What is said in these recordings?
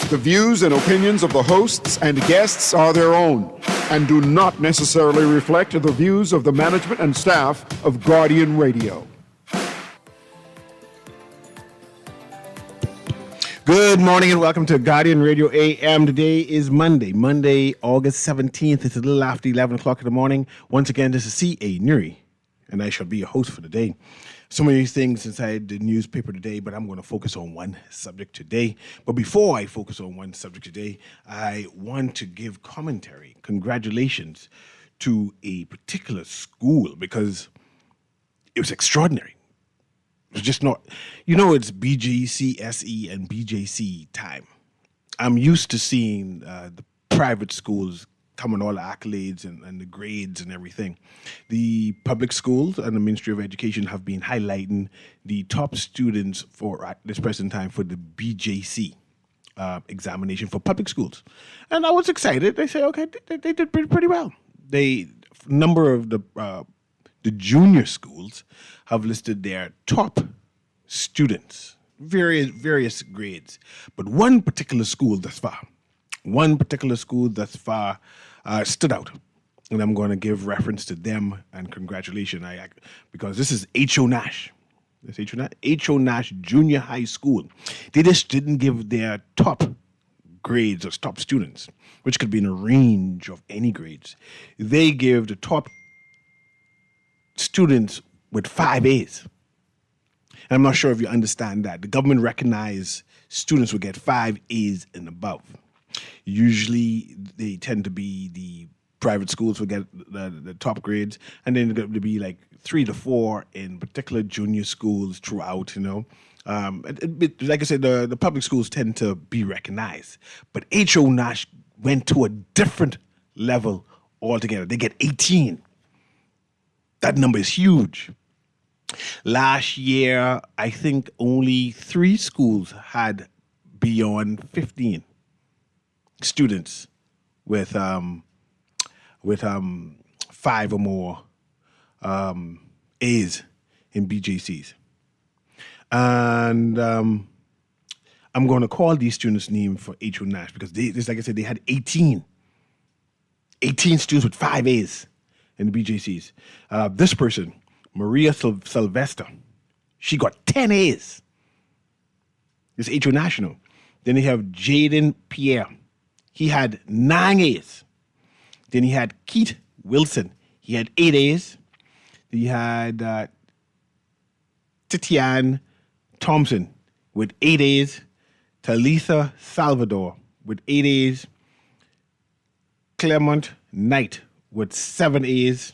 The views and opinions of the hosts and guests are their own and do not necessarily reflect the views of the management and staff of Guardian Radio. Good morning and welcome to Guardian Radio AM. Today is Monday, August 17th. It's a little after 11 o'clock in the morning. Once again, this is C.A. Newry, and I shall be your host for the day. So many things inside the newspaper today, but I'm going to focus on one subject today. But before I focus on one subject today, I want to give commentary, congratulations to a particular school because it was extraordinary. It was just not, it's BGCSE and BJC time. I'm used to seeing the private schools coming all the accolades and the grades and everything. The public schools and the Ministry of Education have been highlighting the top students for at this present time for the BJC examination for public schools. And I was excited. They say, okay, they did pretty well. Number of the junior schools have listed their top students, various grades. But one particular school thus far stood out. And I'm going to give reference to them and congratulations because this is H.O. Nash. This H.O. Nash Junior High School. They just didn't give their top grades or top students, which could be in a range of any grades. They give the top students with 5 A's. And I'm not sure if you understand that. The government recognized students will get 5 A's and above. Usually they tend to be the private schools will get the top grades, and then there's going to be like 3 to 4 in particular junior schools throughout, like I said, the public schools tend to be recognized. But H.O. Nash went to a different level altogether. They get 18. That number is huge. Last year, I think only 3 schools had beyond 15 students with 5 or more A's in BJCs. And I'm going to call these students' name for H.O. Nash because like I said, they had 18 students with 5 A's in the BJCs. This person, Maria Sylvester, she got 10 A's. This H.O. National. Then you have Jaden Pierre. He had 9 A's. Then he had Keith Wilson. He had 8 A's. Then he had Titian Thompson with 8 A's. Talitha Salvador with 8 A's. Clement Knight with 7 A's.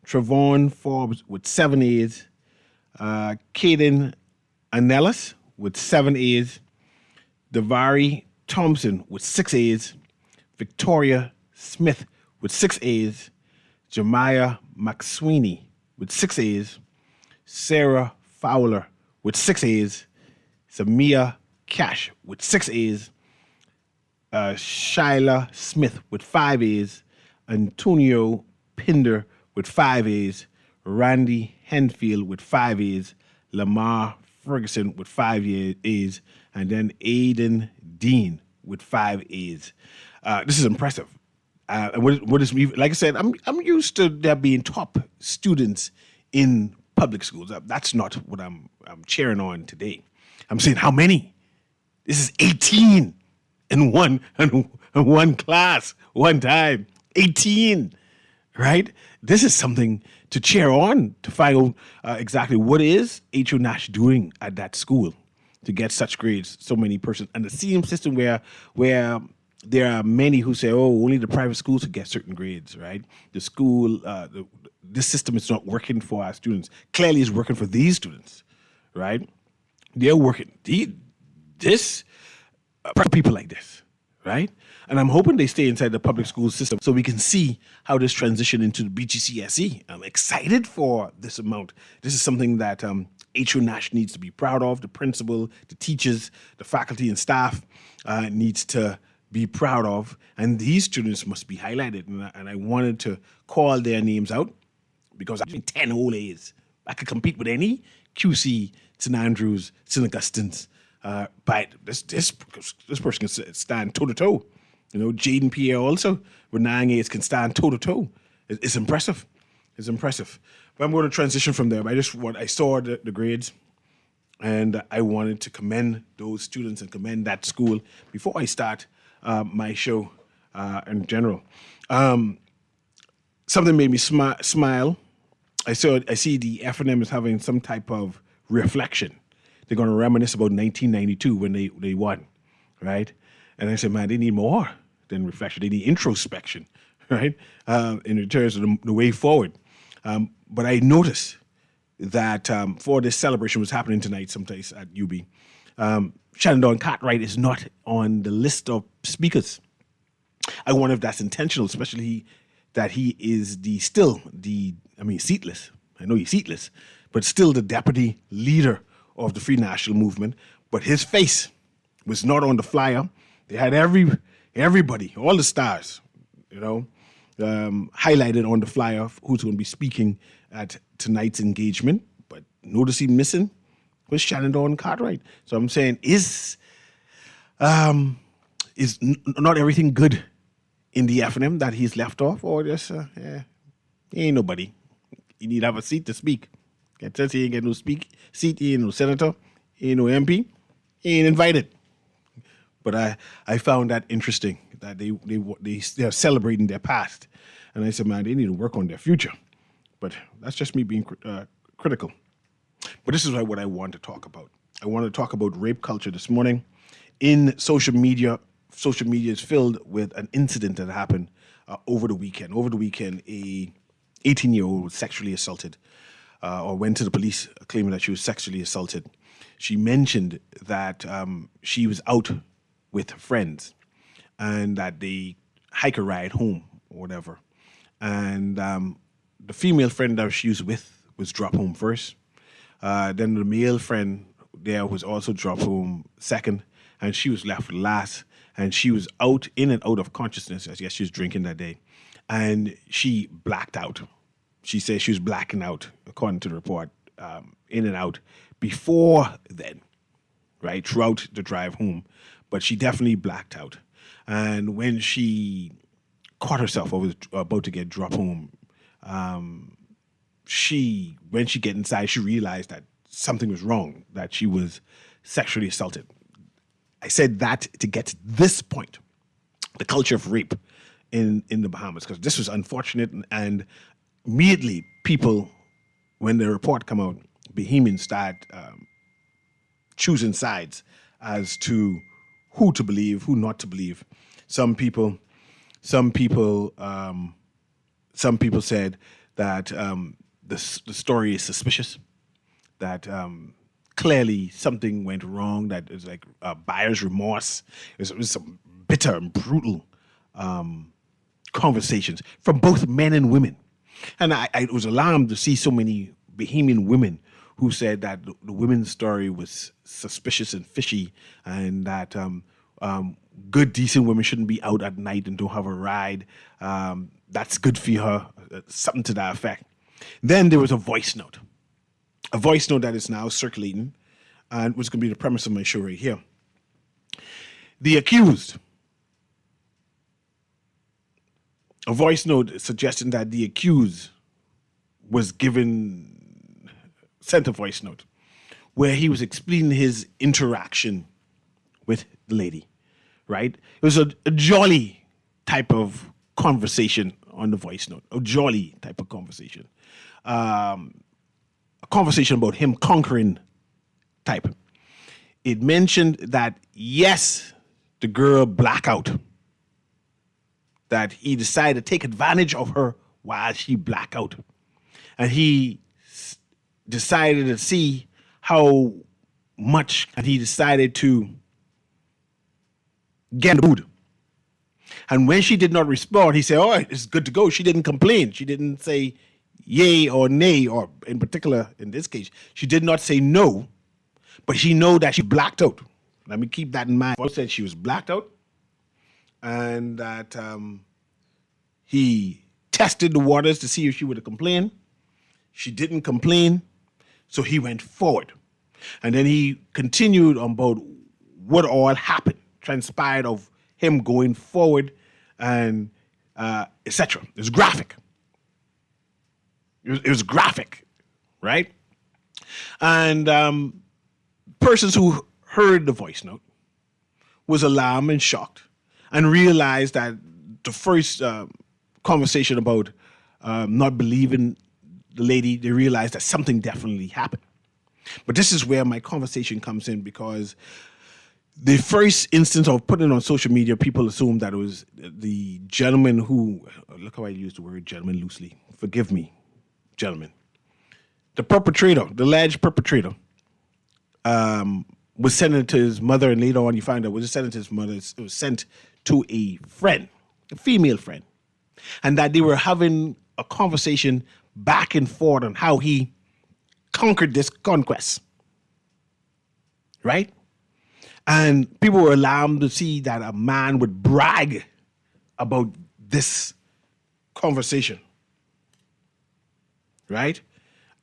Trevon Forbes with 7 A's. Caden Anellis with 7 A's. Davari Thompson with 6 A's. Victoria Smith with 6 A's. Jemiah McSweeney with 6 A's. Sarah Fowler with 6 A's. Samia Cash with 6 A's. Shyla Smith with 5 A's. Antonio Pinder with 5 A's. Randy Henfield with 5 A's. Lamar Ferguson with 5 A's. And then Aiden Dean with 5 A's. This is impressive. What is like I said, I'm used to there being top students in public schools. That's not what I'm cheering on today. I'm saying how many? This is 18 in one class, one time. 18, right? This is something to cheer on, to find out exactly what is H.O. Nash doing at that school to get such grades, so many persons. And the same system where there are many who say, oh, only the private schools get certain grades, right? The school, this system is not working for our students. Clearly it's working for these students, right? They're working. People like this, right? And I'm hoping they stay inside the public school system so we can see how this transition into the BGCSE. I'm excited for this amount. This is something that H.O. Nash needs to be proud of. The principal, the teachers, the faculty and staff needs to be proud of. And these students must be highlighted. And I wanted to call their names out because I have 10 whole A's. I could compete with any QC, St. Andrews, St. Augustine's, But this person can stand toe to toe. Jaden Pierre also with 9 8s can stand toe to toe. It's impressive. It's impressive. But I'm going to transition from there. I saw the grades, and I wanted to commend those students and commend that school before I start my show in general. Something made me smile. I see the F&M is having some type of reflection. They're going to reminisce about 1992 when they won, right? And I said, man, they need more than reflection. They need introspection, right? In terms of the way forward. But I noticed that for this celebration was happening tonight someplace at UB, Shannon Cartwright is not on the list of speakers. I wonder if that's intentional, especially that he is seatless. I know he's seatless, but still the deputy leader of the Free National Movement. But his face was not on the flyer. They had everybody, all the stars, highlighted on the flyer who's going to be speaking at tonight's engagement. But notice he missing was Shannon Cartwright. So I'm saying, is not everything good in the F&M that he's left off, or just he ain't nobody. You need to have a seat to speak. Can't tell he ain't get no seat. He ain't no senator. He ain't no MP. He ain't invited. But I found that interesting that they're celebrating their past, and I said, man, they need to work on their future. But that's just me being critical. But this is what I want to talk about. I want to talk about rape culture this morning. In social media is filled with an incident that happened over the weekend. Over the weekend, a 18-year-old was sexually assaulted, or went to the police claiming that she was sexually assaulted. She mentioned that she was out with her friends and that they hike a ride home or whatever. And the female friend that she was with was dropped home first. Then the male friend there was also dropped home second, and she was left last. And she was in and out of consciousness. I guess she was drinking that day. And she blacked out. She says she was blacking out, according to the report, in and out before then, right, throughout the drive home. But she definitely blacked out. And when she caught herself about to get dropped home, when she get inside, she realized that something was wrong, that she was sexually assaulted. I said that to get to this point, the culture of rape in the Bahamas, because this was unfortunate, and immediately people, when the report come out, Bahamians start choosing sides as to who to believe, who not to believe. Some people said that the story is suspicious, that clearly something went wrong, that it was like buyer's remorse. It was some bitter and brutal conversations from both men and women. And I was alarmed to see so many Bahamian women who said that the women's story was suspicious and fishy, and that good, decent women shouldn't be out at night and don't have a ride. That's good for her, something to that effect. Then there was a voice note that is now circulating, and was going to be the premise of my show right here. The accused, a voice note suggesting that the accused was sent a voice note where he was explaining his interaction with the lady, right? It was a jolly type of conversation on the voice note, a jolly type of conversation. A conversation about him conquering type. It mentioned that, yes, the girl blackout, that he decided to take advantage of her while she blacked out. And he decided to see how much, and he decided to get in the mood. And when she did not respond, he said, all right, it's good to go. She didn't complain. She didn't say yay or nay, or in particular, in this case, she did not say no, but she know that she blacked out. Let me keep that in mind. He said she was blacked out, and that he tested the waters to see if she would have complained. She didn't complain, so he went forward. And then he continued on about what all happened, transpired of him going forward, and etc. It was graphic. It was graphic, right? And persons who heard the voice note was alarmed and shocked and realized that the first conversation about not believing the lady, they realized that something definitely happened. But this is where my conversation comes in, because the first instance of putting it on social media, people assumed that it was the gentleman who, look how I use the word gentleman loosely. Forgive me, gentlemen. The perpetrator, the alleged perpetrator, was sent it to his mother, and later on you find out it was sent to his mother. It was sent to a friend, a female friend, and that they were having a conversation back and forth on how he conquered this conquest, right? And people were alarmed to see that a man would brag about this conversation, right?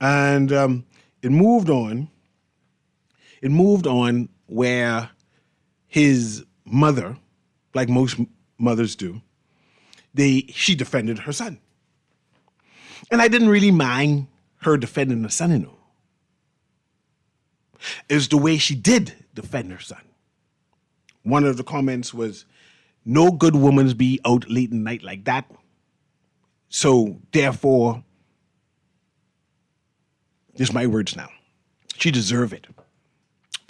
And it moved on. It moved on where his mother, like most mothers do, she defended her son. And I didn't really mind her defending her son-in-law. It was the way she did defend her son. One of the comments was, no good woman's be out late at night like that. So therefore, just my words now, she deserved it.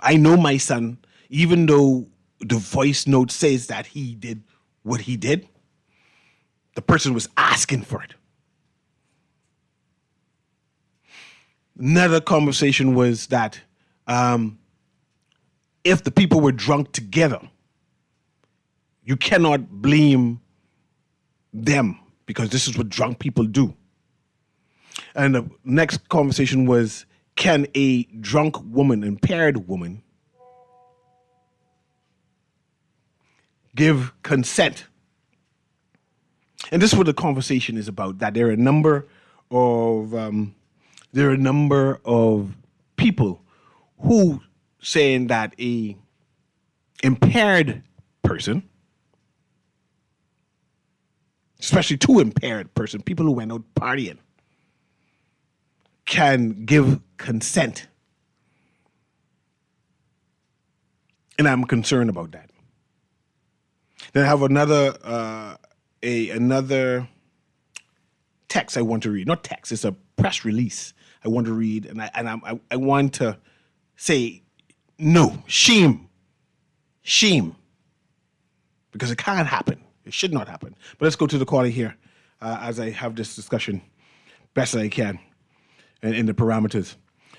I know my son, even though the voice note says that he did what he did, the person was asking for it. Another conversation was that if the people were drunk together, you cannot blame them, because this is what drunk people do. And the next conversation was, can a drunk woman, impaired woman, give consent? And this is what the conversation is about, that there are a number of people who saying that a impaired person, especially two impaired person, people who went out partying, can give consent. And I'm concerned about that. Then I have another text I want to read. Not text, it's a press release I want to read, and I want to say no, shame, because it can't happen. It should not happen. But let's go to the caller here as I have this discussion best as I can and in the parameters.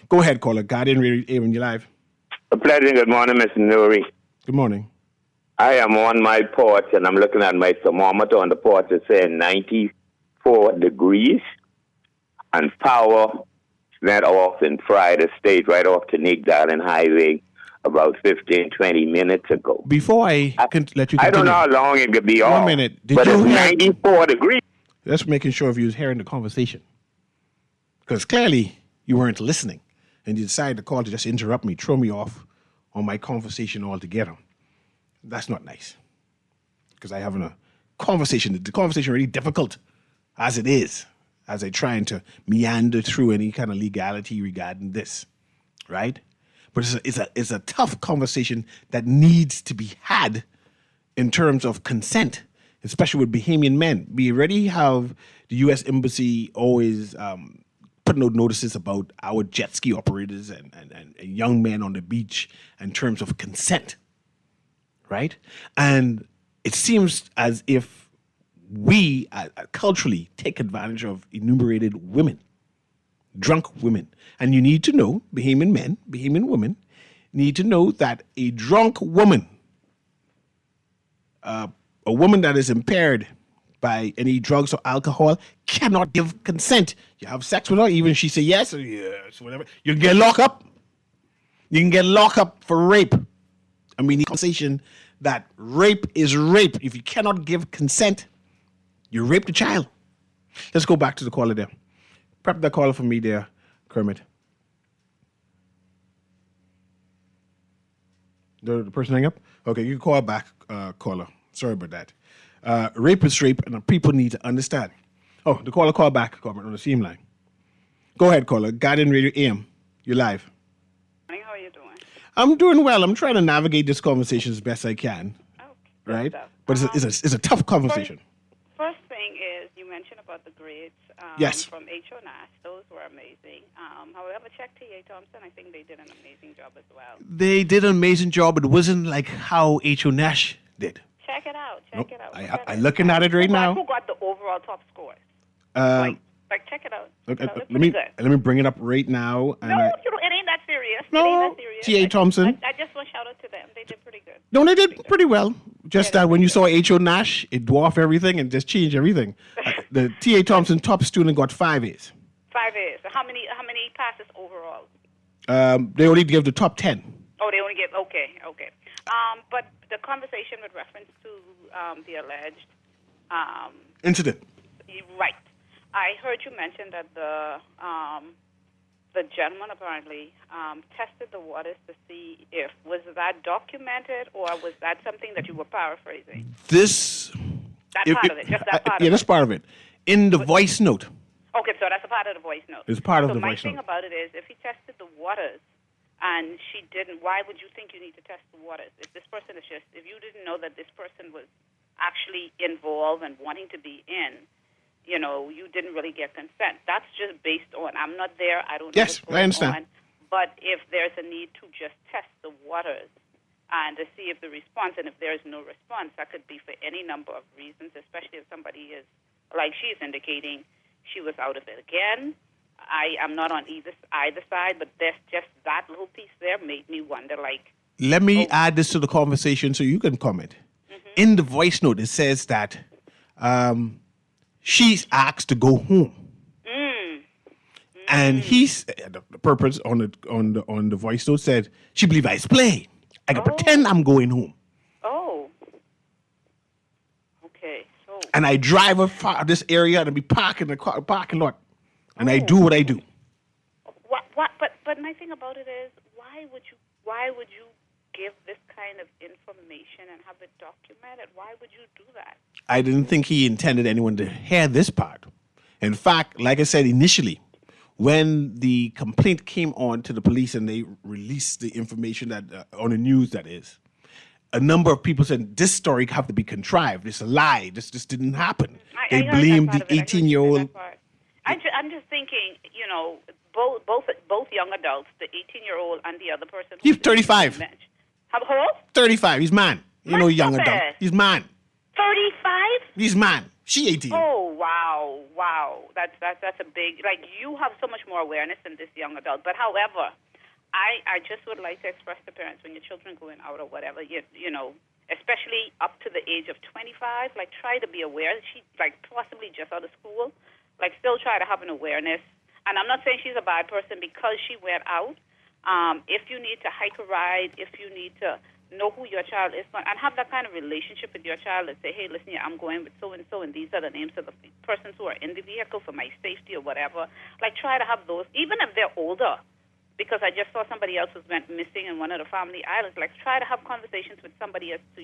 Go ahead, caller. Guardian Radio, you're live. A pleasure. Good morning, Mr. Newry. Good morning. I am on my porch, and I'm looking at my thermometer on the porch. It's saying 94 degrees, and power went off in Friday State, right off to Nick Darling Highway, about 15, 20 minutes ago. Before I can let you continue, I don't know how long it could be off. 1 minute. But it's 94 degrees. That's making sure if you was hearing the conversation. Because clearly you weren't listening, and you decided to call to just interrupt me, throw me off on my conversation altogether. That's not nice. Because I'm having a conversation. The conversation is really difficult as it is, as I'm trying to meander through any kind of legality regarding this, right? But it's a tough conversation that needs to be had in terms of consent, especially with Bahamian men. We already have the U.S. Embassy always putting out notices about our jet ski operators and young men on the beach in terms of consent, right? And it seems as if we culturally take advantage of enumerated women, drunk women. And you need to know, Bahamian men, Bahamian women, need to know that a drunk woman, a woman that is impaired by any drugs or alcohol, cannot give consent. You have sex with her, even she say yes or yes, whatever, you can get locked up. You can get locked up for rape. And we need conversation that rape is rape. If you cannot give consent, you raped a child. Let's go back to the caller there. Prep the caller for me there, Kermit. The person hang up? Okay, you can call back, caller. Sorry about that. Rape is rape, and people need to understand. Oh, the caller called back, comment on the same line. Go ahead, caller. Guardian Radio AM. You're live. How are you doing? I'm doing well. I'm trying to navigate this conversation as best I can. Okay. Right? But it's a tough conversation. First thing is, you mentioned about the grades Yes. from H.O. Nash. Those were amazing. However, check T.A. Thompson. I think they did an amazing job as well. They did an amazing job. It wasn't like how H.O. Nash did. Check it out. Check it out. I'm looking at it right now. Who got the overall top scores? Check it out. Let me bring it up right now. And No, it ain't that serious. No, it ain't that serious. T.A. Thompson. I just want to shout out to them. They did pretty good. No, they did pretty well. Just that when you saw H.O. Nash, it dwarfed everything and just changed everything. The T.A. Thompson top student got 5 A's. 5 A's. How many passes overall? They only give the top 10. Oh, they only give, okay. But the conversation with reference to the alleged... Incident. Right. I heard you mention that the gentleman apparently tested the waters to see if, was that documented or was that something that you were paraphrasing? Just that part of it. That's part of it. In the voice note. Okay, so that's a part of the voice note. It's part of the my voice thing note. about it is, if he tested the waters and she didn't, why would you think you need to test the waters? If this person is just, if you didn't know that this person was actually involved and wanting to be in, you didn't really get consent. That's just based on, I'm not there, I don't know Yes, I understand. But if there's a need to just test the waters and to see if the response, and if there's no response, that could be for any number of reasons, especially if somebody is, like she's indicating, she was out of it again. I'm not on either side, but there's just that little piece there made me wonder, like... Let me add this to the conversation so you can comment. Mm-hmm. In the voice note, it says that she's asked to go home. And he's the purpose on the voice note said she believe I play. I can pretend I'm going home. Oh. Okay. So. And I drive her far this area and be parking in the parking lot, and I do what I do. What? But my thing about it is, why would you give this kind of information and have it documented? Why would you do that? I didn't think he intended anyone to hear this part. In fact, like I said initially, when the complaint came on to the police and they released the information that on the news, that is, a number of people said this story have to be contrived. It's a lie. This just didn't happen. They blamed the 18-year-old. I'm just thinking, both young adults, the 18-year-old and the other person. He's 35. How old? 35. He's man. Young adult. He's man. 35? He's man. She 18. Oh, wow. That's a big, you have so much more awareness than this young adult. But however, I just would like to express to parents, when your children going out or whatever, especially up to the age of 25, try to be aware. She, possibly just out of school, still try to have an awareness. And I'm not saying she's a bad person because she went out. If you need to hike a ride, if you need to know who your child is, and have that kind of relationship with your child and say, hey, listen, I'm going with so-and-so, and these are the names of the persons who are in the vehicle for my safety or whatever. Try to have those, even if they're older, because I just saw somebody else was went missing in one of the family islands. Try to have conversations with somebody as to,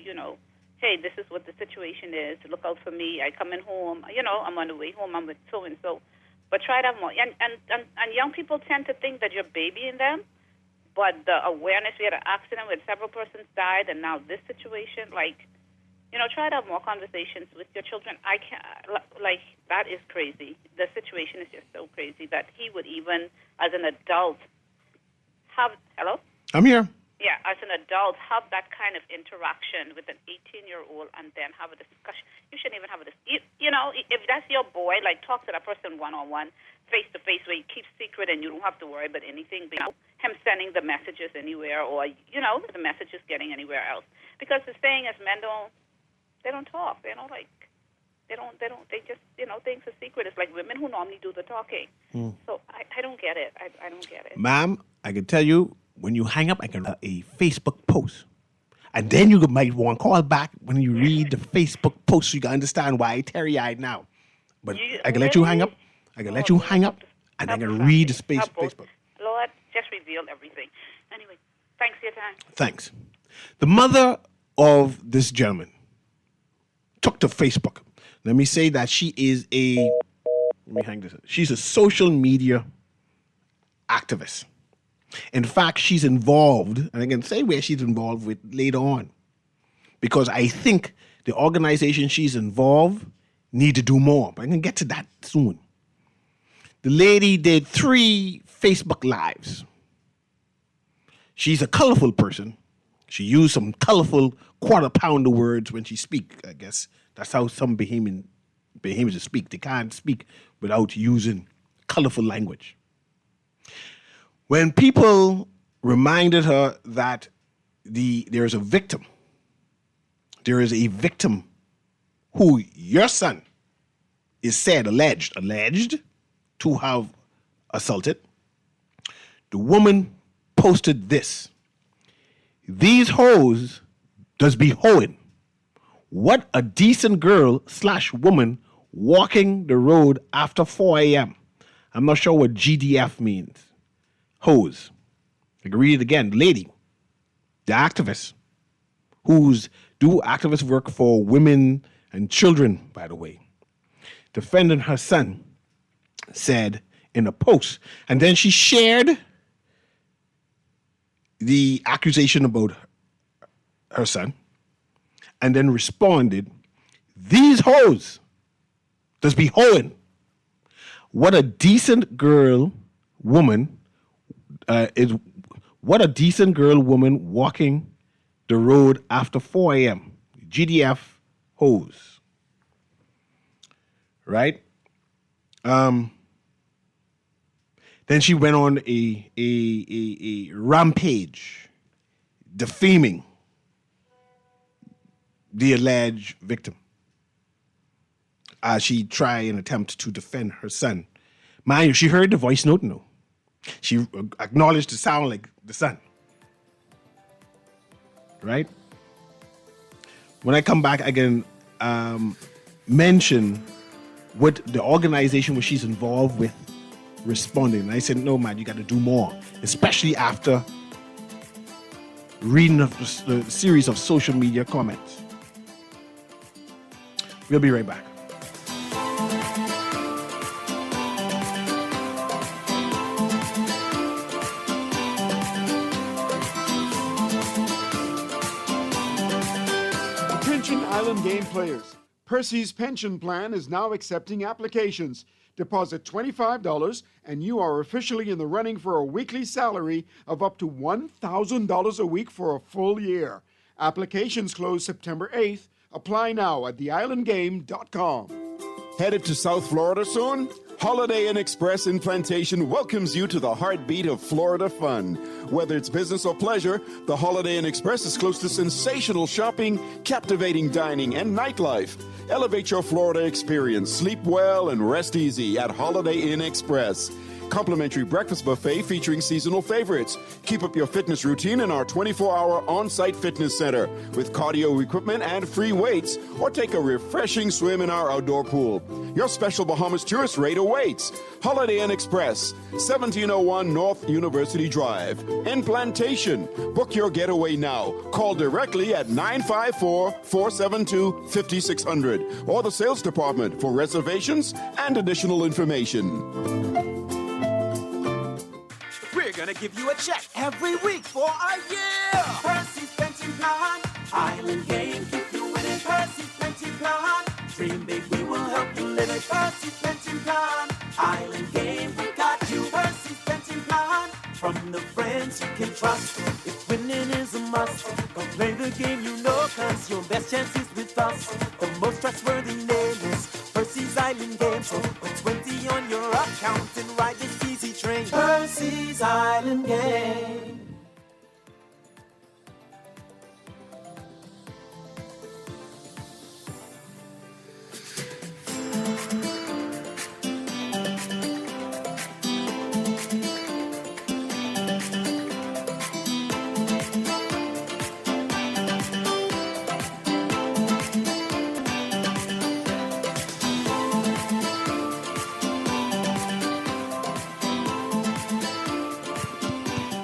hey, this is what the situation is. Look out for me. I coming home. I'm on the way home. I'm with so-and-so. But try to have more. And young people tend to think that you're babying them. But the awareness, we had an accident where several persons died, and now this situation, try to have more conversations with your children. I can't, that is crazy. The situation is just so crazy that he would even, as an adult, hello? I'm here. Yeah, as an adult, have that kind of interaction with an 18-year-old and then have a discussion. You shouldn't even have a discussion. If that's your boy, talk to that person one-on-one, face-to-face, where you keep secret and you don't have to worry about anything. Him sending the messages anywhere or, the messages getting anywhere else. Because the saying is men don't talk. They just, things are secret. It's like women who normally do the talking. So I don't get it. I don't get it. Ma'am, I can tell you, when you hang up, I can a Facebook post. And then you might want to call back when you read the Facebook post so you can understand why I teary-eyed now. But I can let you hang up. I can let you hang up, and I can read the Facebook. Lord, just reveal everything. Anyway, thanks for your time. Thanks. The mother of this gentleman took to Facebook. Let me say that she is let me hang this up. She's a social media activist. In fact, she's involved, and I can say where she's involved with later on, because I think the organization she's involved need to do more. But I can get to that soon. The lady did 3 Facebook Lives. She's a colorful person. She used some colorful quarter-pounder words when she speaks, I guess. That's how some Bahamians speak. They can't speak without using colorful language. When people reminded her that there is a victim who your son is said alleged to have assaulted, the woman posted this. These hoes does be hoeing. What a decent girl / woman walking the road after 4 a.m. I'm not sure what GDF means. Hoes. I can read it again. Lady, the activist, who's do activist work for women and children, by the way, defending her son, said in a post, and then she shared the accusation about her son, and then responded, these hoes does be hoeing. What a decent girl woman what a decent girl woman walking the road after 4 a.m. GDF hoes. Right? Then she went on a rampage defaming the alleged victim as she tried and attempt to defend her son. Mind you, she heard the voice note, no. She acknowledged the sound like the son. Right? When I come back, I can mention what the organization where she's involved with responding. And I said, no, man, you got to do more, especially after reading the series of social media comments. We'll be right back. Attention Island Game players. Percy's pension plan is now accepting applications. Deposit $25 and you are officially in the running for a weekly salary of up to $1,000 a week for a full year. Applications close September 8th. Apply now at theislandgame.com. Headed to South Florida soon? Holiday Inn Express in Plantation welcomes you to the heartbeat of Florida fun. Whether it's business or pleasure, the Holiday Inn Express is close to sensational shopping, captivating dining, and nightlife. Elevate your Florida experience. Sleep well and rest easy at Holiday Inn Express. Complimentary breakfast buffet featuring seasonal favorites. Keep up your fitness routine in our 24-hour on-site fitness center with cardio equipment and free weights, or take a refreshing swim in our outdoor pool. Your special Bahamas tourist rate awaits. Holiday Inn Express, 1701 North University Drive, in Plantation. Book your getaway now. Call directly at 954-472-5600 or the sales department for reservations and additional information. We're gonna give you a check every week for a year. Percy's pension plan, Island Game, keep you winning. Percy's pension plan, dream big, we will help you live it. Percy's pension plan, Island Game, we got you. Percy's pension plan, from the friends you can trust. If winning is a must, come play the game you know, cause your best chance is with us. The most trustworthy name is Percy's Island Game. So put 20 on your account and ride this easy train. Percy's Island Game.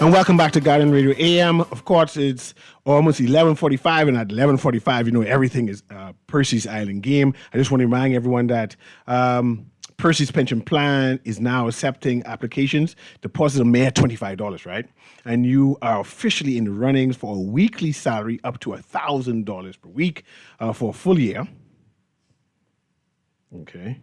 And welcome back to Guardian Radio AM. Of course, it's almost 11:45, and at 11:45, everything is Percy's Island Game. I just want to remind everyone that Percy's pension plan is now accepting applications. Deposit a mere $25, right? And you are officially in the runnings for a weekly salary up to $1,000 per week for a full year. Okay.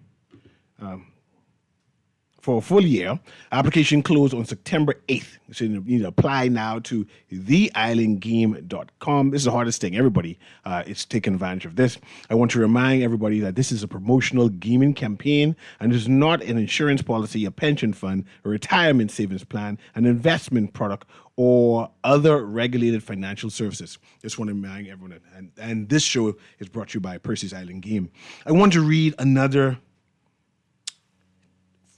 For a full year. Application closed on September 8th. So you need to apply now to theislandgame.com. This is the hardest thing. Everybody is taking advantage of this. I want to remind everybody that this is a promotional gaming campaign and is not an insurance policy, a pension fund, a retirement savings plan, an investment product, or other regulated financial services. Just want to remind everyone that. And this show is brought to you by Percy's Island Game. I want to read another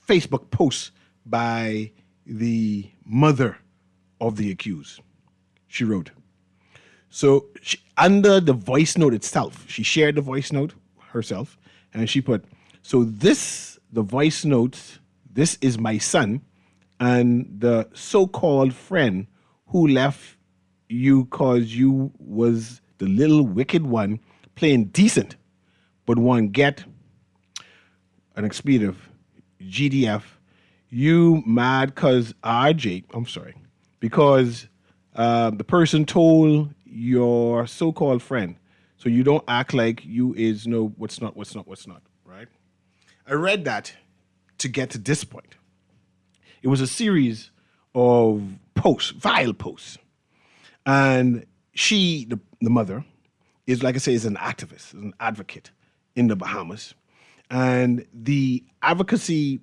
Facebook post by the mother of the accused. She wrote, under the voice note itself, she shared the voice note herself, and she put, the voice note, this is my son, and the so-called friend who left you cause you was the little wicked one playing decent, but one get an expletive, GDF, you mad because because the person told your so-called friend, so you don't act like you is what's not, right? I read that to get to this point. It was a series of posts, vile posts. And she, the mother, is, like I say, is an activist, is an advocate in the Bahamas. And the advocacy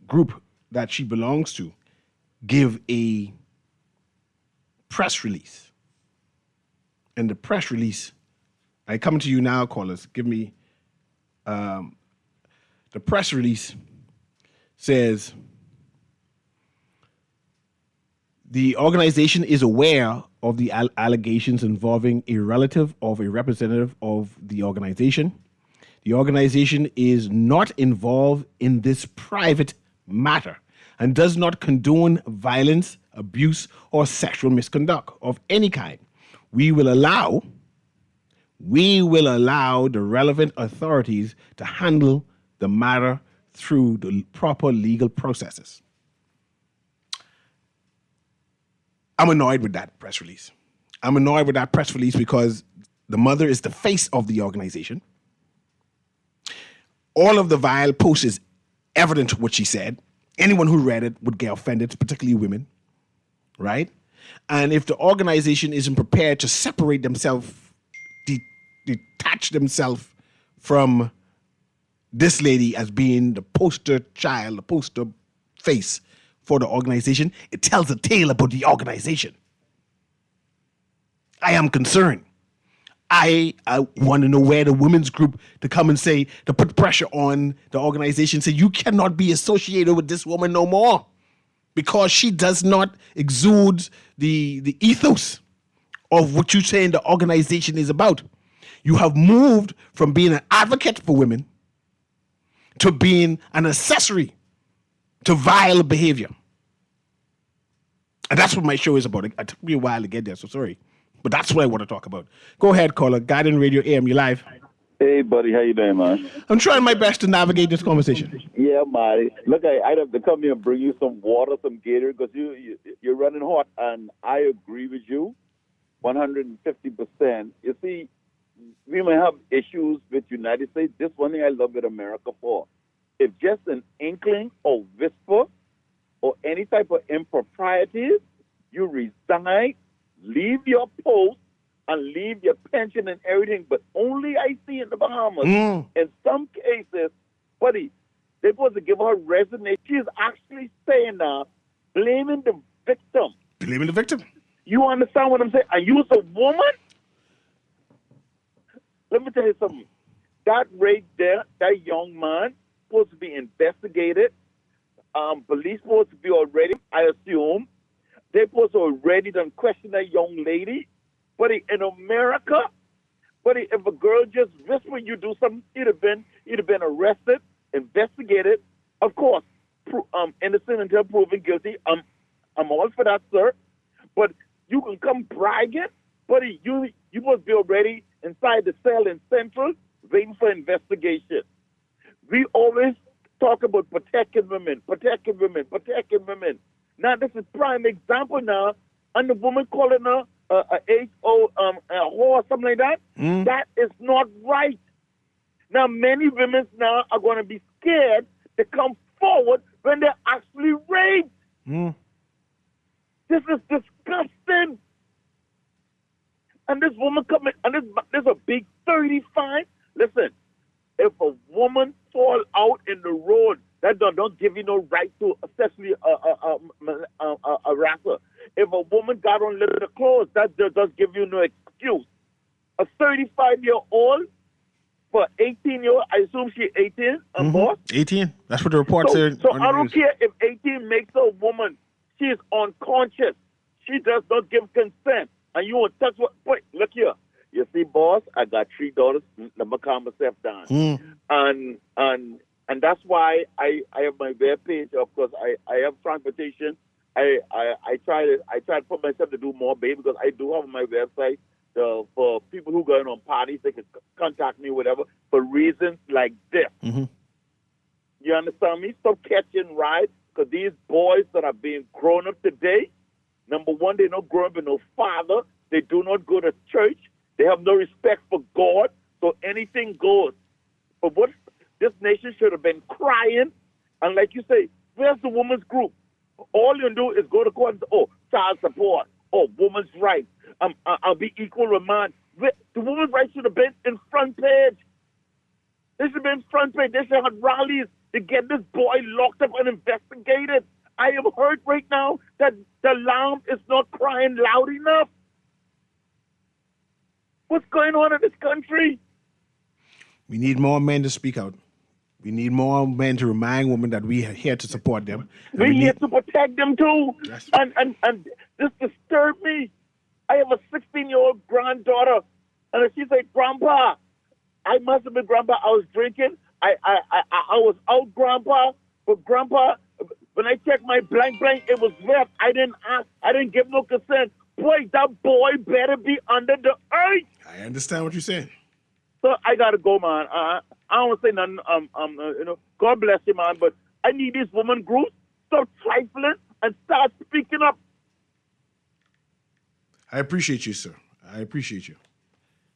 group that she belongs to give a press release. And the press release, I come to you now, callers, give me, the press release says, the organization is aware of the allegations involving a relative of a representative of the organization. The organization is not involved in this private matter and does not condone violence, abuse, or sexual misconduct of any kind. We will allow the relevant authorities to handle the matter through the proper legal processes. I'm annoyed with that press release. I'm annoyed with that press release because the mother is the face of the organization. All of the vile posts is evident what she said. Anyone who read it would get offended, particularly women, right? And if the organization isn't prepared to separate themselves, detach themselves from this lady as being the poster child, the poster face for the organization, it tells a tale about the organization. I am concerned. I want to know where the women's group to come and say, to put pressure on the organization, say you cannot be associated with this woman no more because she does not exude the ethos of what you're saying the organization is about. You have moved from being an advocate for women to being an accessory to vile behavior. And that's what my show is about. It took me a while to get there, so sorry. But that's what I want to talk about. Go ahead, caller. Guardian Radio AM, you live. Hey, buddy. How you doing, man? I'm trying my best to navigate this conversation. Yeah, Marty. Look, I'd have to come here and bring you some water, some Gator, because you're running hot, and I agree with you 150%. You see, we may have issues with United States. This one thing I love with America for. If just an inkling or whisper or any type of improprieties, you resign, leave your post, and leave your pension and everything. But only I see in the Bahamas, in some cases, buddy, they're supposed to give her resignation. She's actually saying now, blaming the victim. Blaming the victim? You understand what I'm saying? And you's a woman? Let me tell you something. That right there, that young man, supposed to be investigated. Police supposed to be already, I assume. They're supposed to already done question that young lady. But in America, but if a girl just whisper you do something, you'd have been arrested, investigated. Of course, innocent until proven guilty. I'm all for that, sir. But you can come bragging. buddy, you must be already inside the cell in Central waiting for investigation. We always talk about protecting women. Now, this is prime example now, and the woman calling her a whore, something like that. That is not right. Now, many women now are going to be scared to come forward when they're actually raped. This is disgusting. And this woman coming, and there's a big 35. Listen, if a woman fall out in the road, that don't give you no right to especially a harasser. If a woman got on little clothes, that does give you no excuse. A 35-year-old for 18-year-old, I assume she's 18, boss? 18. That's what the report said. So I don't care if 18 makes a woman, she is unconscious. She does not give consent. And you want to touch what? Wait, look here. You see, boss, I got 3 daughters. Let me calm myself down. And that's why I have my web page. Of course, I have transportation. I try to put myself to do more, baby, because I do have my website for people who going on parties. They can contact me, whatever, for reasons like this. You understand me? Stop catching rides, because these boys that are being grown up today, number one, they don't grow up with no father. They do not go to church. They have no respect for God. So anything goes. But what this nation should have been crying, and like you say, where's the women's group? All you do is go to court and say, oh, child support, oh, women's rights, I'll be equal with man. The women's rights should have been in front page. They should have been front page. They should have rallies to get this boy locked up and investigated. I have heard right now that the alarm is not crying loud enough. What's going on in this country? We need more men to speak out. We need more men to remind women that we are here to support them. We're here to protect them too. Yes. And this disturbed me. I have a 16-year-old granddaughter, and she said, Grandpa, I must have been Grandpa. I was drinking. I was out, Grandpa. But Grandpa, when I checked my blank, it was wet. I didn't ask. I didn't give no consent. Boy, that boy better be under the earth. I understand what you're saying. So I gotta go, man. I don't want to say nothing. God bless you, man. But I need these women groups stop trifling and start speaking up. I appreciate you, sir. I appreciate you.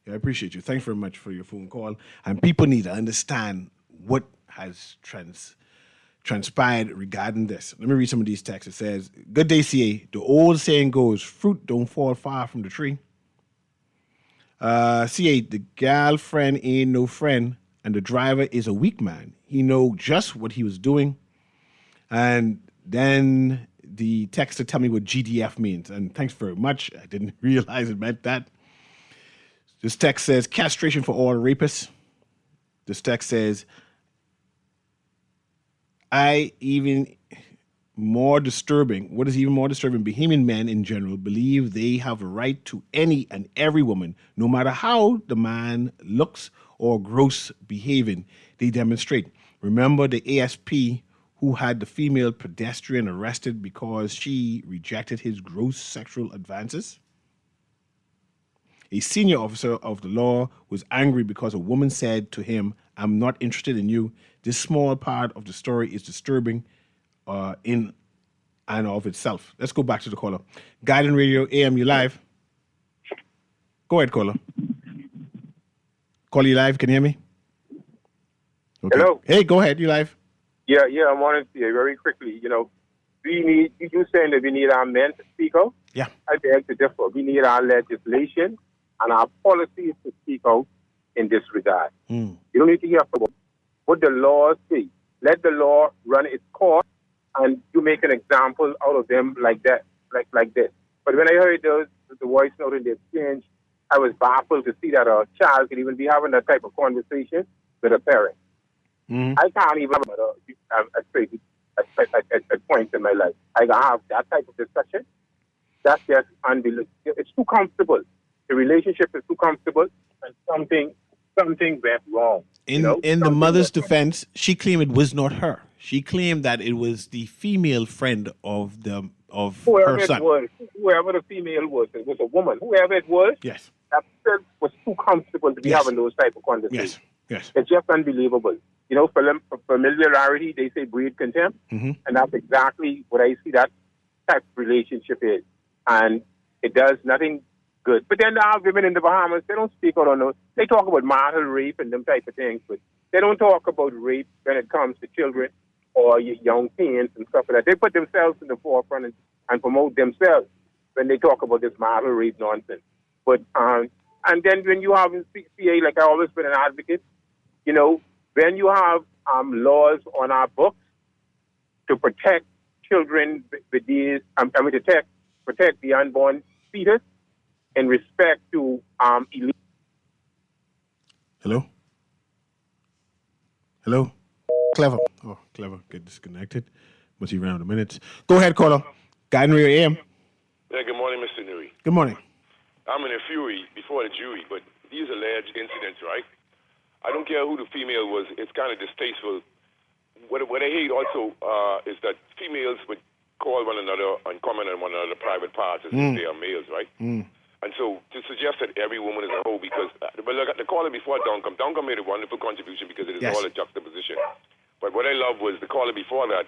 Yeah, I appreciate you. Thanks very much for your phone call. And people need to understand what has transpired regarding this. Let me read some of these texts. It says, good day, CA. The old saying goes, fruit don't fall far from the tree. CA, the girlfriend ain't no friend, and the driver is a weak man. He know just what he was doing. And then the texter tell me what GDF means. And thanks very much. I didn't realize it meant that. This text says, castration for all rapists. This text says, what is even more disturbing, Bahamian men in general believe they have a right to any and every woman, no matter how the man looks or gross behaving they demonstrate. Remember the ASP who had the female pedestrian arrested because she rejected his gross sexual advances? A senior officer of the law was angry because a woman said to him, I'm not interested in you. This small part of the story is disturbing in and of itself. Let's go back to the caller. Guiding Radio AM, you live. Go ahead, caller. Call you live. Can you hear me? Okay. Hello. Hey, go ahead. You live. Yeah, I wanted to say very quickly, we need, you saying that we need our men to speak out? Yeah. I beg to differ. We need our legislation and our policies to speak out in this regard. You don't need to hear from what the laws say. Let the law run its course, and you make an example out of them like that, like this. But when I heard the voice note in the exchange, I was baffled to see that a child could even be having that type of conversation with a parent. I can't even at points in my life. I can have that type of discussion. That's just unbelievable. It's too comfortable. The relationship is too comfortable, and something went wrong. In the mother's defense, she claimed it was not her. She claimed that it was the female friend of the of whoever her it son. was, whoever the female was, it was a woman, whoever it was, Yes. that person was too comfortable to be Yes. having those type of conversations. Yes. It's just unbelievable. You know, familiarity, they say breed contempt, and that's exactly what I see that type of relationship is. And it does nothing good. But then there are women in the Bahamas, they don't speak out on those. They talk about marital rape and them type of things, but they don't talk about rape when it comes to children or young teens and stuff like that. They put themselves in the forefront and promote themselves when they talk about this marital rape nonsense. But and then when you have in CCA, like I always been an advocate, you know, when you have laws on our books to protect children with these, protect the unborn fetus in respect to illegal. Hello? Clever. Oh, clever. Get disconnected. Must be around a minute. Go ahead, caller. Guy Newry AM. Yeah, good morning, Mr. Newry. Good morning. I'm in a fury before the jury, but these alleged incidents, right? I don't care who the female was. It's kind of distasteful. What I hate also is that females would call one another and comment on one another private parts as if they are males, right? And so to suggest that every woman is a hoe, because look at the caller before Duncan made a wonderful contribution because it is all a juxtaposition. But what I love was the caller before that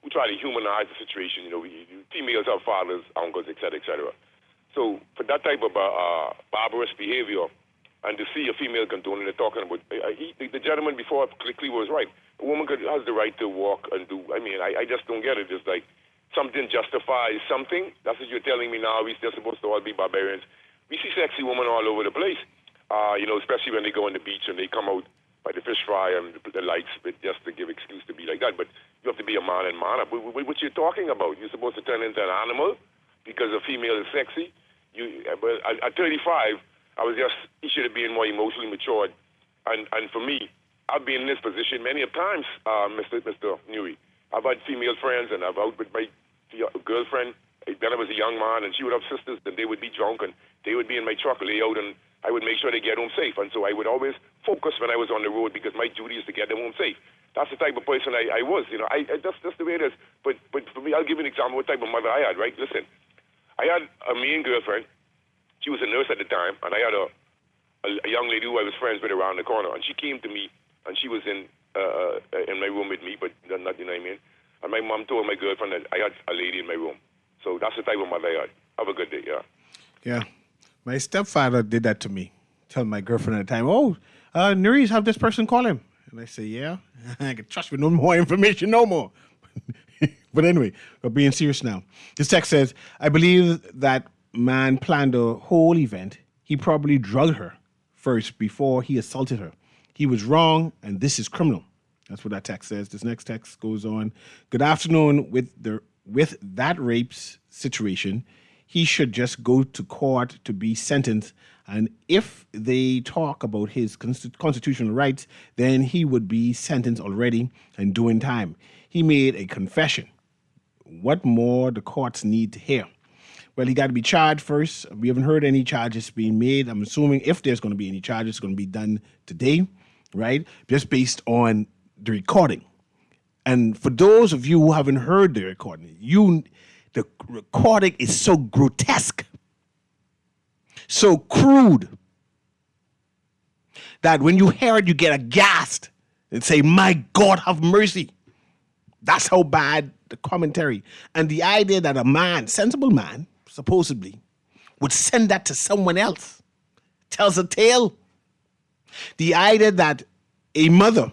who tried to humanize the situation. You know, females have fathers, uncles, etc., etc. So for that type of barbarous behavior, and to see a female condoning it, talking about, the gentleman before clearly was right. A woman has the right to walk and do. I mean, I just don't get it. It's like something justifies something. That's what you're telling me now. We're still supposed to all be barbarians. We see sexy women all over the place, you know, especially when they go on the beach and they come out by the fish fry and the lights, just to give excuse to be like that. But you have to be a man and man up. What you're talking about? You're supposed to turn into an animal because a female is sexy? But at 35, he should have been more emotionally matured. And for me, I've been in this position many of times, Mr. Newry. I've had female friends, and I've out with my girlfriend. Then I was a young man, and she would have sisters, and they would be drunk, and they would be in my truck, lay out, and I would make sure they get home safe. And so I would always focus when I was on the road because my duty is to get them home safe. That's the type of person I was. You know, that's the way it is. But for me, I'll give you an example of what type of mother I had, right? Listen, I had a mean girlfriend. She was a nurse at the time, and I had a young lady who I was friends with around the corner, and she came to me, and she was in my room with me, but not, you know what I mean? And my mom told my girlfriend that I had a lady in my room. So that's the type of mother I had. Have a good day, yeah. Yeah. My stepfather did that to me. Tell my girlfriend at the time, Newry's have this person call him. And I say, yeah, I can trust with no more information, no more. But anyway, we're being serious now. This text says, I believe that man planned the whole event. He probably drugged her first before he assaulted her. He was wrong, and this is criminal. That's what that text says. This next text goes on. Good afternoon. With that rape situation, he should just go to court to be sentenced. And if they talk about his constitutional rights, then he would be sentenced already and doing time. He made a confession. What more the courts need to hear? Well, he got to be charged first. We haven't heard any charges being made. I'm assuming if there's going to be any charges, it's going to be done today, right? Just based on the recording. And for those of you who haven't heard the recording, the recording is so grotesque, so crude, that when you hear it, you get aghast and say, my God, have mercy. That's how bad the commentary. And the idea that a man, sensible man, supposedly, would send that to someone else tells a tale. The idea that a mother,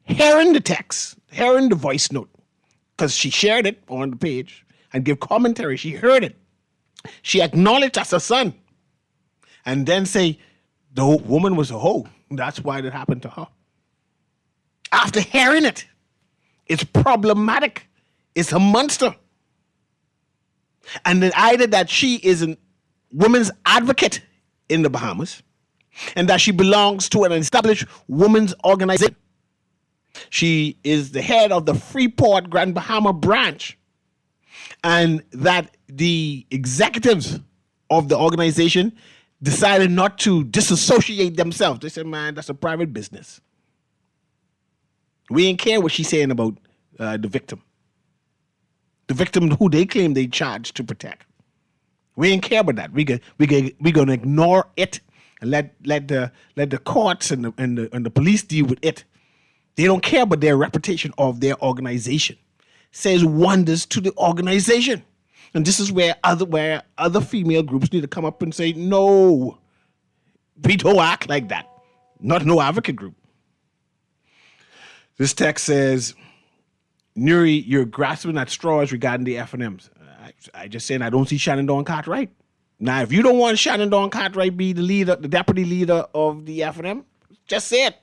hearing the text, hearing the voice note, because she shared it on the page and give commentary, she heard it. She acknowledged as her son. And then say, the woman was a hoe. That's why it happened to her. After hearing it, it's problematic. It's a monster. And the idea that she is a women's advocate in the Bahamas and that she belongs to an established women's organization. She is the head of the Freeport Grand Bahama branch. And that the executives of the organization decided not to disassociate themselves. They said, man, that's a private business. We ain't care what she's saying about the victim. the victim who they claim they charged to protect. We ain't care about that. We gonna ignore it and let the courts and the police deal with it. They don't care about their reputation of their organization. Says wonders to the organization. And this is where other female groups need to come up and say, no, we don't act like that. Not no advocate group. This text says, Newry, you're grasping at straws regarding the F&Ms. I just saying I don't see Shannon Dawn Cartwright. Now, if you don't want Shannon Dawn Cartwright be the leader, the deputy leader of the F&M, just say it.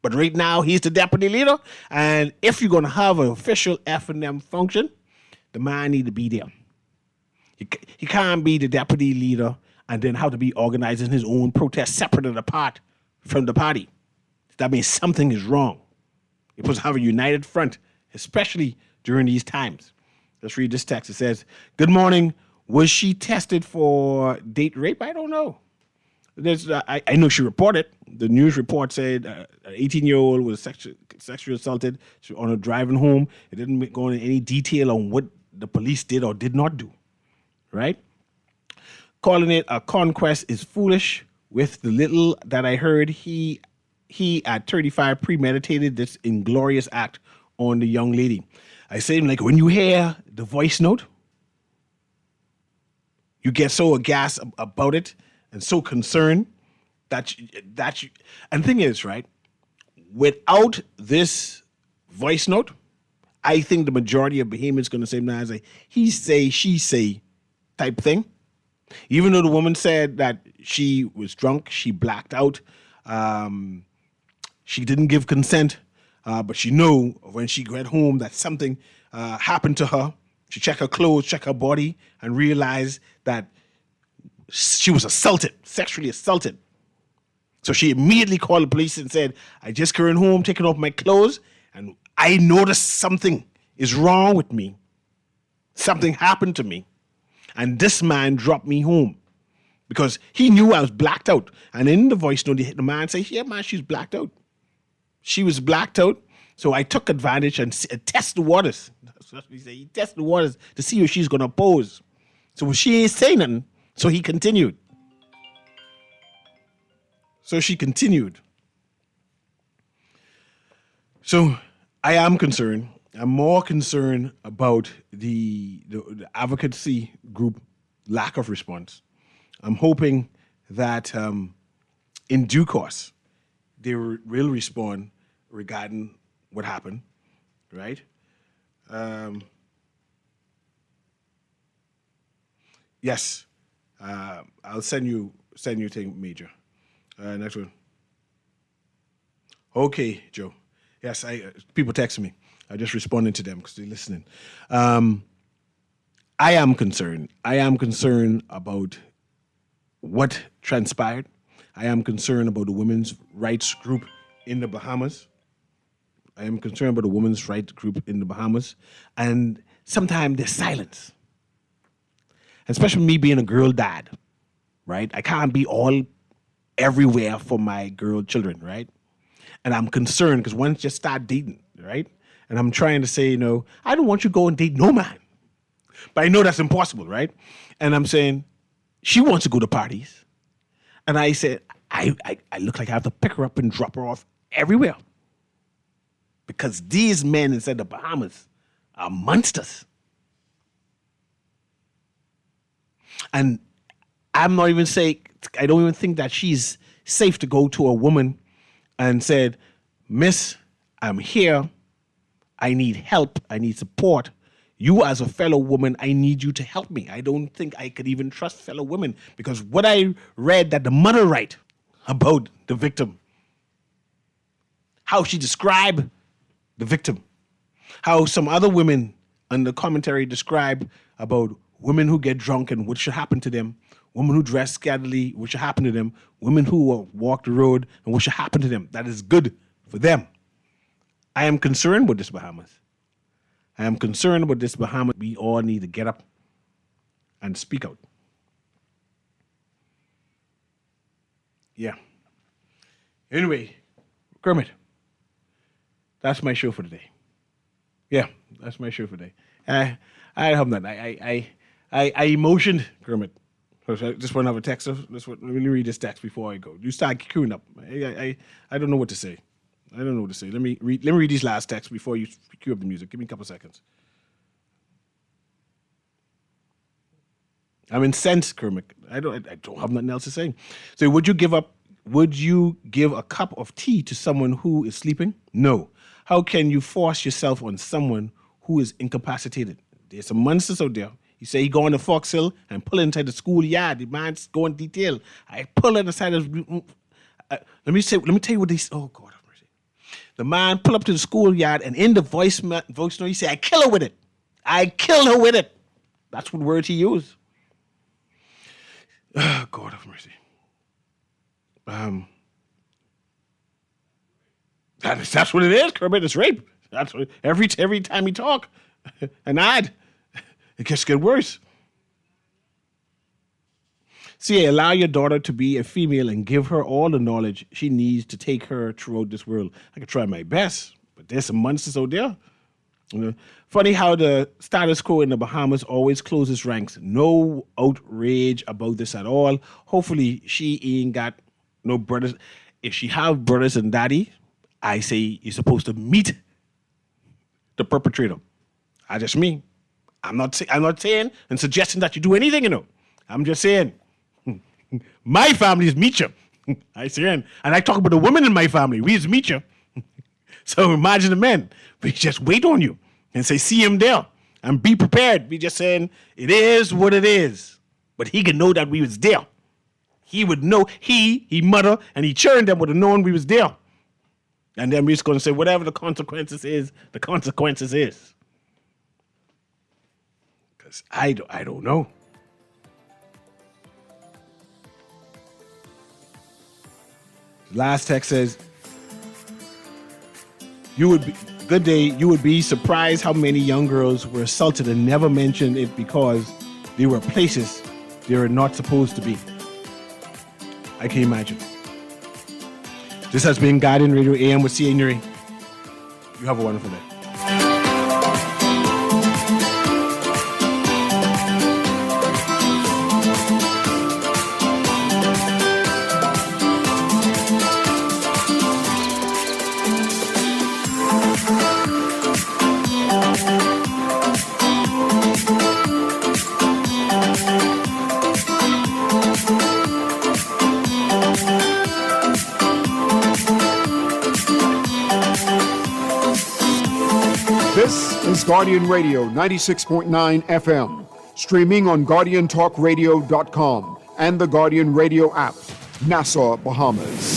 But right now, he's the deputy leader. And if you're going to have an official F&M function, the man need to be there. He can't be the deputy leader and then have to be organizing his own protest separate and apart from the party. That means something is wrong. You're supposed to have a united front, especially during these times. Let's read this text. It says, good morning. Was she tested for date rape? I don't know. I know she reported. The news report said an 18-year-old was sexually assaulted on a driving home. It didn't go into any detail on what the police did or did not do, right? Calling it a conquest is foolish. With the little that I heard, he at 35 premeditated this inglorious act on the young lady. I say, like, when you hear the voice note, you get so aghast about it and so concerned that you, and the thing is, right, without this voice note, I think the majority of Bahamians going to say, nah, it's a he say, she say type thing. Even though the woman said that she was drunk, she blacked out, she didn't give consent, but she knew when she got home that something happened to her. She checked her clothes, checked her body, and realized that she was assaulted, sexually assaulted. So she immediately called the police and said, I just came home, taking off my clothes, and I noticed something is wrong with me. Something happened to me. And this man dropped me home because he knew I was blacked out. And in the voice note, the man said, yeah, man, she's blacked out. She was blacked out. So I took advantage and test the waters. That's what he said. He tested the waters to see if she's going to pose. So she ain't saying nothing. So he continued. So she continued. So I am concerned. I'm more concerned about the advocacy group lack of response. I'm hoping that in due course, they will respond regarding what happened, right? Yes, I'll send you thing, Major. Next one. Okay, Joe. Yes, people text me. I just responded to them because they're listening. I am concerned. I am concerned about what transpired. I am concerned about the women's rights group in the Bahamas. I am concerned about the women's rights group in the Bahamas. And sometimes there's silence. Especially me being a girl dad, right? I can't be all everywhere for my girl children, right? And I'm concerned because once you start dating, right? And I'm trying to say, I don't want you to go and date no man. But I know that's impossible, right? And I'm saying, she wants to go to parties. And I said, I look like I have to pick her up and drop her off everywhere. Because these men inside the Bahamas are monsters. And I'm not even saying, I don't even think that she's safe to go to a woman and said, Miss, I'm here. I need help. I need support. You as a fellow woman, I need you to help me. I don't think I could even trust fellow women because what I read that the mother write about the victim, how she described the victim, how some other women on the commentary describe about women who get drunk and what should happen to them, women who dress scantily, what should happen to them, women who walk the road and what should happen to them. That is good for them. I am concerned with this Bahamas. I am concerned about this Bahamas. We all need to get up and speak out. Yeah. Anyway, Kermit, that's my show for today. Yeah, that's my show for today. I hope not. I emotioned, Kermit. I just want to have a text. Let me read this text before I go. You start queuing up. I don't know what to say. I don't know what to say. Let me read these last texts before you cue up the music. Give me a couple seconds. I'm incensed, Kermit. I don't have nothing else to say. So would you give a cup of tea to someone who is sleeping? No. How can you force yourself on someone who is incapacitated? There's some monsters out there. You say he going to Fox Hill and pull inside the schoolyard. The man's going detail. I pull it aside. Let me tell you what these. Oh God have mercy. The man pull up to the schoolyard and in the voice note he say, "I kill her with it. I kill her with it." That's what words he used. Oh, God have mercy. That's what it is, Kermit. It's rape. That's what, every time we talk, an ad, it just gets worse. See, allow your daughter to be a female and give her all the knowledge she needs to take her throughout this world. I can try my best, but there's some monsters out there. You know, funny how the status quo in the Bahamas always closes ranks. No outrage about this at all. Hopefully she ain't got no brothers. If she have brothers and daddy, I say you're supposed to meet the perpetrator. I just mean. I'm not saying and suggesting that you do anything, you know. I'm just saying my family is meet you. I say, and I talk about the women in my family. We is meet you. So imagine the men. We just wait on you and say, see him there and be prepared. We just saying, it is what it is. But he can know that we was there. He would know, he mother, and he children them would have known we was there. And then we're just going to say, whatever the consequences is, the consequences is. Because I don't know. Last text says, good day, you would be surprised how many young girls were assaulted and never mentioned it because they were places they were not supposed to be. I can imagine. This has been Guardian Radio AM with C.A. Newry. You have a wonderful day. This is Guardian Radio 96.9 FM, streaming on GuardianTalkRadio.com and the Guardian Radio app, Nassau, Bahamas.